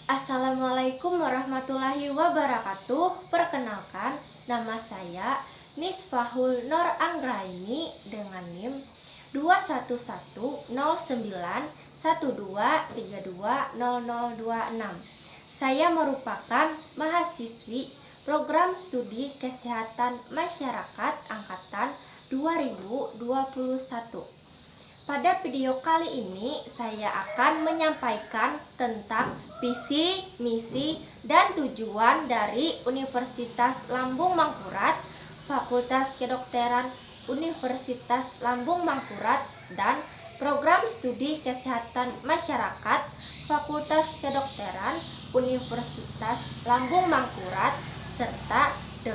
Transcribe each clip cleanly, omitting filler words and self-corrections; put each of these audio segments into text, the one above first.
Assalamualaikum warahmatullahi wabarakatuh. Perkenalkan, nama saya Nisfahul Nor Anggraini dengan NIM 2110912320026. Saya merupakan mahasiswi Program Studi Kesehatan Masyarakat Angkatan 2021. Pada video kali ini saya akan menyampaikan tentang visi, misi, dan tujuan dari Universitas Lambung Mangkurat, Fakultas Kedokteran Universitas Lambung Mangkurat, dan Program Studi Kesehatan Masyarakat, Fakultas Kedokteran Universitas Lambung Mangkurat, serta 8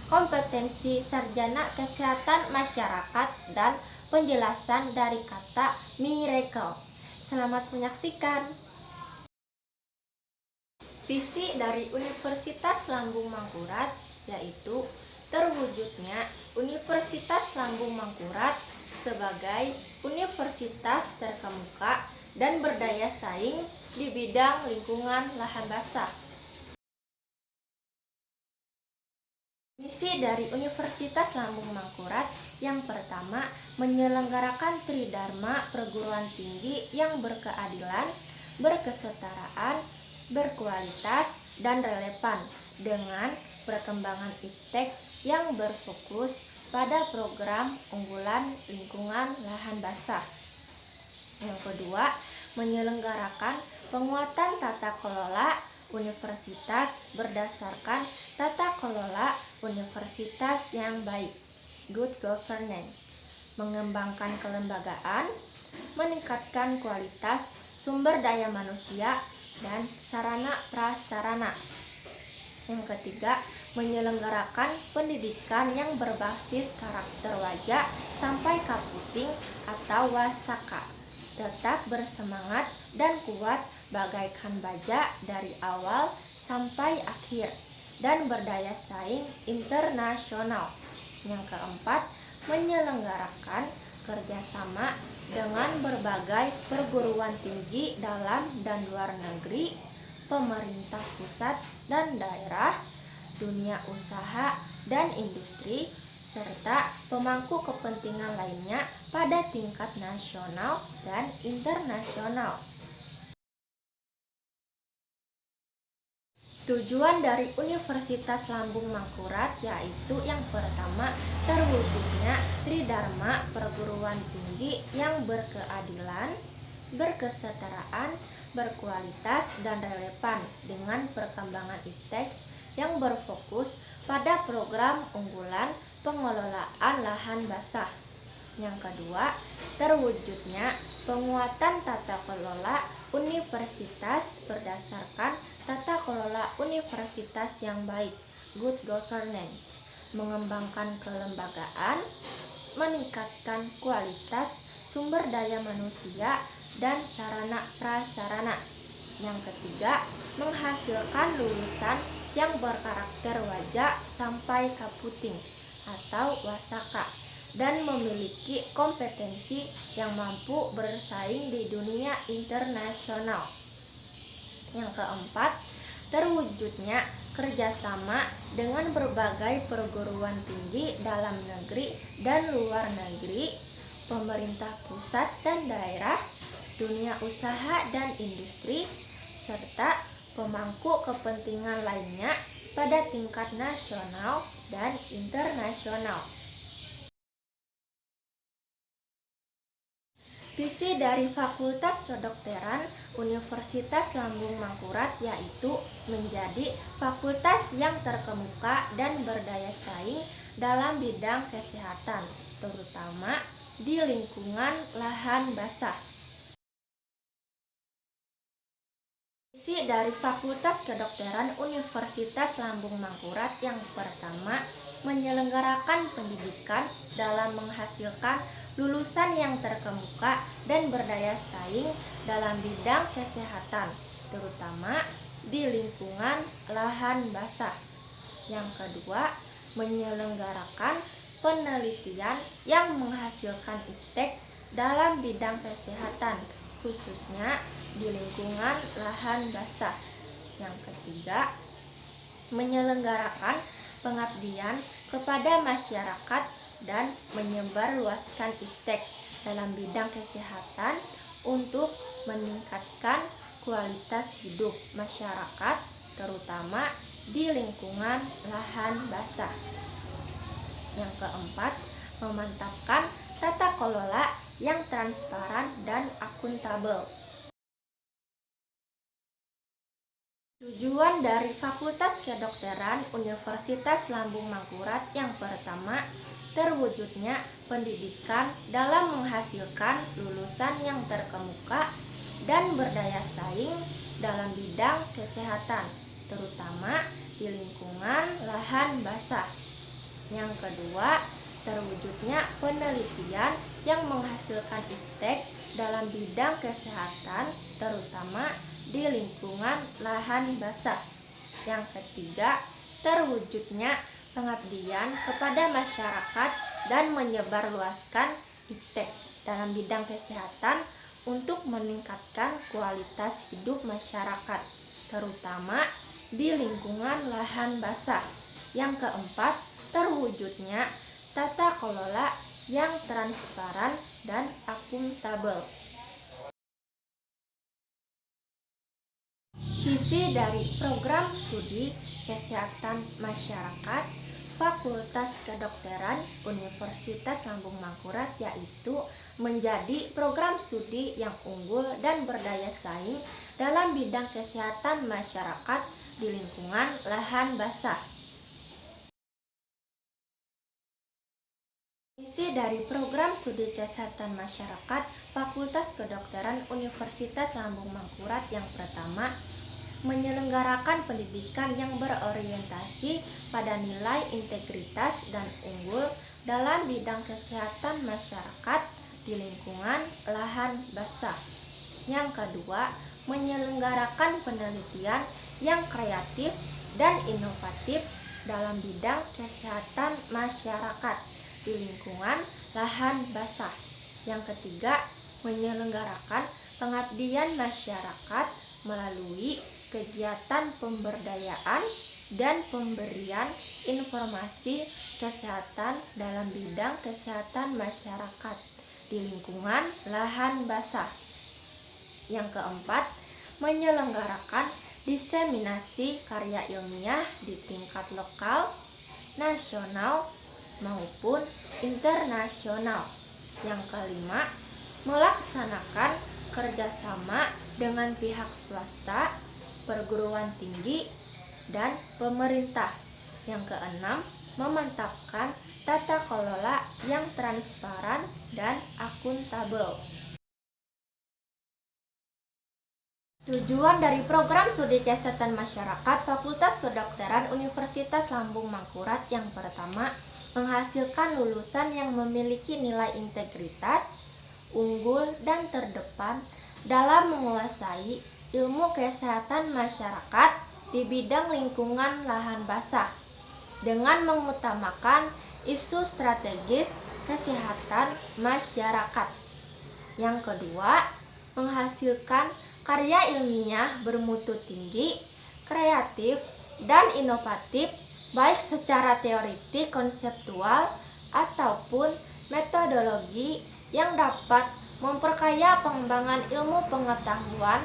kompetensi sarjana kesehatan masyarakat dan penjelasan dari kata miracle. Selamat menyaksikan. Visi dari Universitas Lambung Mangkurat yaitu terwujudnya Universitas Lambung Mangkurat sebagai universitas terkemuka dan berdaya saing di bidang lingkungan lahan basah. Misi dari Universitas Lambung Mangkurat yang pertama, menyelenggarakan Tridharma perguruan tinggi yang berkeadilan, berkesetaraan, berkualitas, dan relevan dengan perkembangan iptek yang berfokus pada program unggulan lingkungan lahan basah. Yang kedua, menyelenggarakan penguatan tata kelola universitas berdasarkan tata kelola universitas yang baik, good governance, mengembangkan kelembagaan, meningkatkan kualitas sumber daya manusia dan sarana prasarana. Yang ketiga, menyelenggarakan pendidikan yang berbasis karakter wajah sampai kaputing atau wasaka, tetap bersemangat dan kuat bagaikan baja dari awal sampai akhir, dan berdaya saing internasional. Yang keempat, menyelenggarakan kerjasama dengan berbagai perguruan tinggi dalam dan luar negeri, pemerintah pusat dan daerah, dunia usaha dan industri, serta pemangku kepentingan lainnya pada tingkat nasional dan internasional. Tujuan dari Universitas Lambung Mangkurat yaitu yang pertama, terwujudnya Tridharma perguruan tinggi yang berkeadilan, berkesetaraan, berkualitas, dan relevan dengan perkembangan iptek yang berfokus pada program unggulan pengelolaan lahan basah. Yang kedua, terwujudnya penguatan tata kelola universitas berdasarkan tata kelola universitas yang baik, good governance, mengembangkan kelembagaan, meningkatkan kualitas sumber daya manusia dan sarana prasarana. Yang ketiga, menghasilkan lulusan yang berkarakter wajah sampai kaputing atau wasaka dan memiliki kompetensi yang mampu bersaing di dunia internasional. Yang keempat, terwujudnya kerjasama dengan berbagai perguruan tinggi dalam negeri dan luar negeri, pemerintah pusat dan daerah, dunia usaha dan industri, serta pemangku kepentingan lainnya pada tingkat nasional dan internasional. Visi dari Fakultas Kedokteran Universitas Lambung Mangkurat yaitu menjadi fakultas yang terkemuka dan berdaya saing dalam bidang kesehatan, terutama di lingkungan lahan basah. Visi dari Fakultas Kedokteran Universitas Lambung Mangkurat yang pertama, menyelenggarakan pendidikan dalam menghasilkan lulusan yang terkemuka dan berdaya saing dalam bidang kesehatan, terutama di lingkungan lahan basah. Yang kedua, menyelenggarakan penelitian yang menghasilkan iptek dalam bidang kesehatan, khususnya di lingkungan lahan basah. Yang ketiga, menyelenggarakan pengabdian kepada masyarakat dan menyebarluaskan iptek dalam bidang kesehatan untuk meningkatkan kualitas hidup masyarakat, terutama di lingkungan lahan basah. Yang keempat, memantapkan tata kelola yang transparan dan akuntabel. Tujuan dari Fakultas Kedokteran Universitas Lambung Mangkurat yang pertama, terwujudnya pendidikan dalam menghasilkan lulusan yang terkemuka dan berdaya saing dalam bidang kesehatan, terutama di lingkungan lahan basah. Yang kedua, terwujudnya penelitian yang menghasilkan iptek dalam bidang kesehatan, terutama di lingkungan lahan basah. Yang ketiga, terwujudnya pengabdian kepada masyarakat dan menyebarluaskan iptek dalam bidang kesehatan untuk meningkatkan kualitas hidup masyarakat, terutama di lingkungan lahan basah. Yang keempat, terwujudnya tata kelola yang transparan dan akuntabel. Visi dari program studi kesehatan masyarakat Fakultas Kedokteran Universitas Lambung Mangkurat yaitu menjadi program studi yang unggul dan berdaya saing dalam bidang kesehatan masyarakat di lingkungan lahan basah. Visi dari program studi kesehatan masyarakat Fakultas Kedokteran Universitas Lambung Mangkurat yang pertama, menyelenggarakan pendidikan yang berorientasi pada nilai integritas dan unggul dalam bidang kesehatan masyarakat di lingkungan lahan basah. Yang kedua, menyelenggarakan penelitian yang kreatif dan inovatif dalam bidang kesehatan masyarakat di lingkungan lahan basah. Yang ketiga, menyelenggarakan pengabdian masyarakat melalui kegiatan pemberdayaan dan pemberian informasi kesehatan dalam bidang kesehatan masyarakat di lingkungan lahan basah. Yang keempat, menyelenggarakan diseminasi karya ilmiah di tingkat lokal, nasional, maupun internasional. Yang kelima, melaksanakan kerjasama dengan pihak swasta, perguruan tinggi, dan pemerintah. Yang keenam, memantapkan tata kelola yang transparan dan akuntabel. Tujuan dari program studi kesehatan masyarakat Fakultas Kedokteran Universitas Lambung Mangkurat yang pertama, menghasilkan lulusan yang memiliki nilai integritas, unggul, dan terdepan dalam menguasai ilmu kesehatan masyarakat di bidang lingkungan lahan basah dengan mengutamakan isu strategis kesehatan masyarakat. Yang kedua, menghasilkan karya ilmiah bermutu tinggi, kreatif, dan inovatif baik secara teoritik konseptual ataupun metodologi yang dapat memperkaya pengembangan ilmu pengetahuan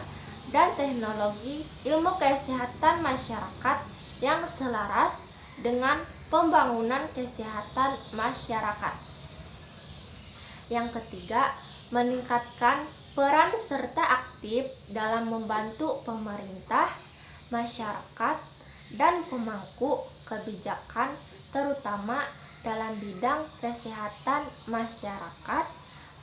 dan teknologi ilmu kesehatan masyarakat yang selaras dengan pembangunan kesehatan masyarakat. Yang ketiga, meningkatkan peran serta aktif dalam membantu pemerintah, masyarakat, dan pemangku kebijakan terutama dalam bidang kesehatan masyarakat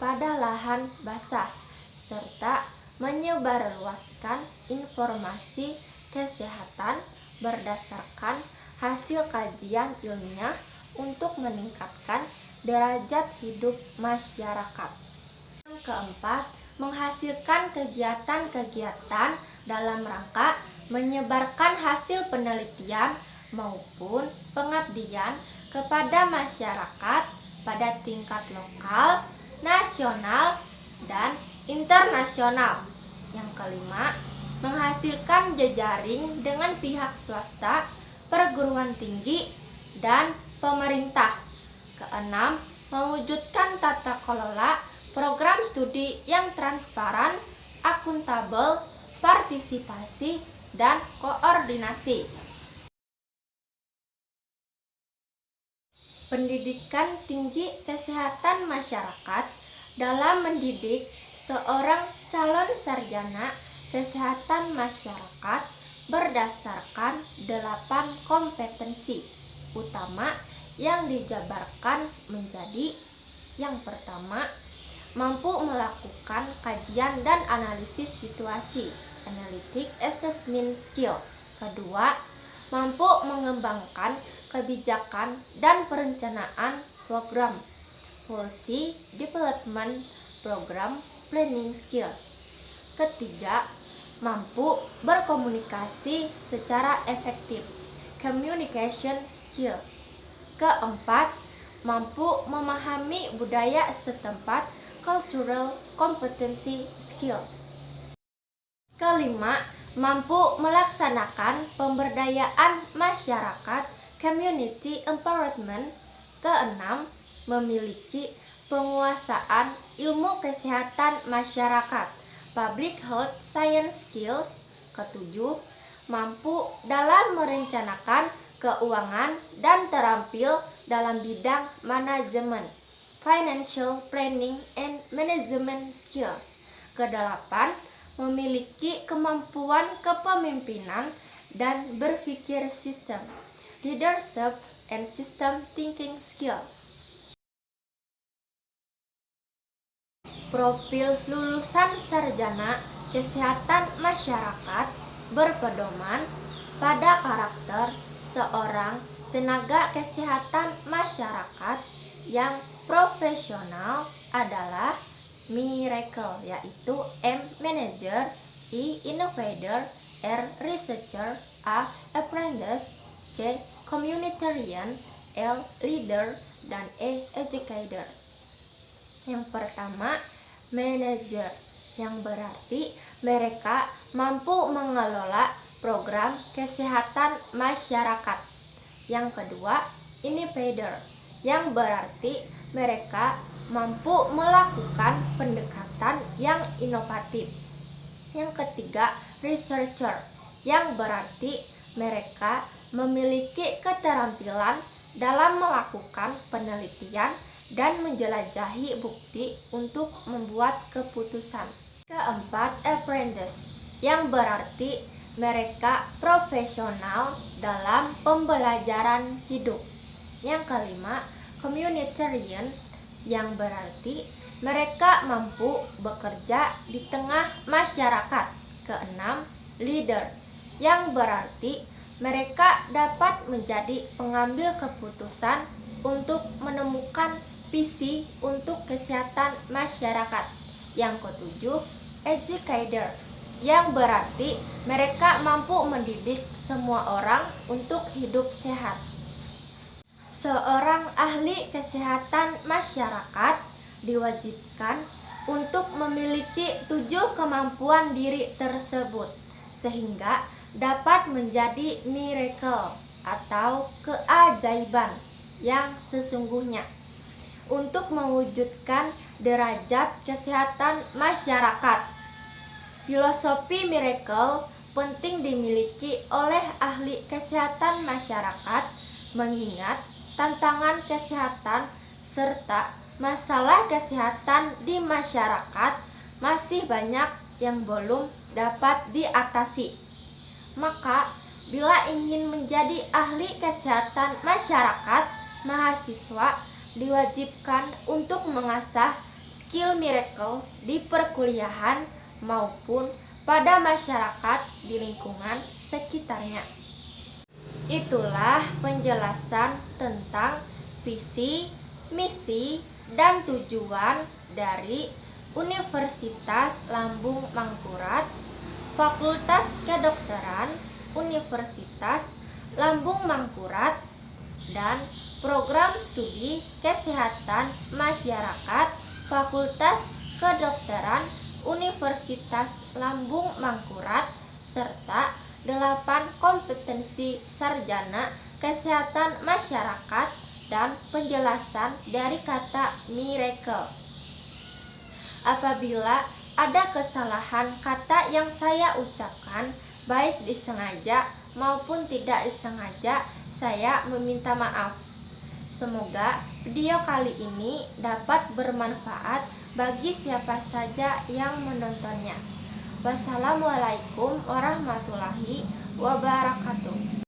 pada lahan basah serta menyebarluaskan informasi kesehatan berdasarkan hasil kajian ilmiah untuk meningkatkan derajat hidup masyarakat. Yang keempat, menghasilkan kegiatan-kegiatan dalam rangka menyebarkan hasil penelitian maupun pengabdian kepada masyarakat pada tingkat lokal, nasional, dan internasional. Yang kelima, menghasilkan jejaring dengan pihak swasta, perguruan tinggi, dan pemerintah. Keenam, mewujudkan tata kelola program studi yang transparan, akuntabel, partisipasi, dan koordinasi. Pendidikan tinggi kesehatan masyarakat dalam mendidik seorang calon sarjana kesehatan masyarakat berdasarkan 8 kompetensi utama yang dijabarkan menjadi: yang pertama, mampu melakukan kajian dan analisis situasi, analytic assessment skill. Kedua, mampu mengembangkan kebijakan dan perencanaan program, policy development program planning skill. Ketiga, mampu berkomunikasi secara efektif, communication skills. Keempat, mampu memahami budaya setempat, cultural competency skills. Kelima, mampu melaksanakan pemberdayaan masyarakat, community empowerment. Keenam, memiliki penguasaan ilmu kesehatan masyarakat, public health science skills. Ketujuh, mampu dalam merencanakan keuangan dan terampil dalam bidang manajemen, financial planning and management skills. Kedelapan, memiliki kemampuan kepemimpinan dan berpikir sistem, leadership and system thinking skills. Profil lulusan sarjana kesehatan masyarakat berpedoman pada karakter seorang tenaga kesehatan masyarakat yang profesional adalah Miracle, yaitu M. Manager, E. Innovator, R. Researcher, A. Apprentice, C. Communitarian, L. Leader, dan E. Educator. Yang pertama, manager, yang berarti mereka mampu mengelola program kesehatan masyarakat. Yang kedua, innovator, yang berarti mereka mampu melakukan pendekatan yang inovatif. Yang ketiga, researcher, yang berarti mereka memiliki keterampilan dalam melakukan penelitian dan menjelajahi bukti untuk membuat keputusan. Keempat, apprentice, yang berarti mereka profesional dalam pembelajaran hidup. Yang kelima, communitarian, yang berarti mereka mampu bekerja di tengah masyarakat. Keenam, leader, yang berarti mereka dapat menjadi pengambil keputusan untuk menemukan visi untuk kesehatan masyarakat. Yang ketujuh, educator, yang berarti mereka mampu mendidik semua orang untuk hidup sehat. Seorang ahli kesehatan masyarakat diwajibkan untuk memiliki 7 kemampuan diri tersebut sehingga dapat menjadi miracle atau keajaiban yang sesungguhnya untuk mewujudkan derajat kesehatan masyarakat. Filosofi miracle penting dimiliki oleh ahli kesehatan masyarakat mengingat tantangan kesehatan serta masalah kesehatan di masyarakat masih banyak yang belum dapat diatasi. Maka, bila ingin menjadi ahli kesehatan masyarakat, mahasiswa diwajibkan untuk mengasah skill miracle di perkuliahan maupun pada masyarakat di lingkungan sekitarnya. Itulah penjelasan tentang visi, misi, dan tujuan dari Universitas Lambung Mangkurat, Fakultas Kedokteran Universitas Lambung Mangkurat, dan Program Studi Kesehatan Masyarakat Fakultas Kedokteran Universitas Lambung Mangkurat serta 8 kompetensi sarjana kesehatan masyarakat dan penjelasan dari kata miracle. Apabila ada kesalahan kata yang saya ucapkan, baik disengaja maupun tidak disengaja, saya meminta maaf. Semoga video kali ini dapat bermanfaat bagi siapa saja yang menontonnya. Wassalamualaikum warahmatullahi wabarakatuh.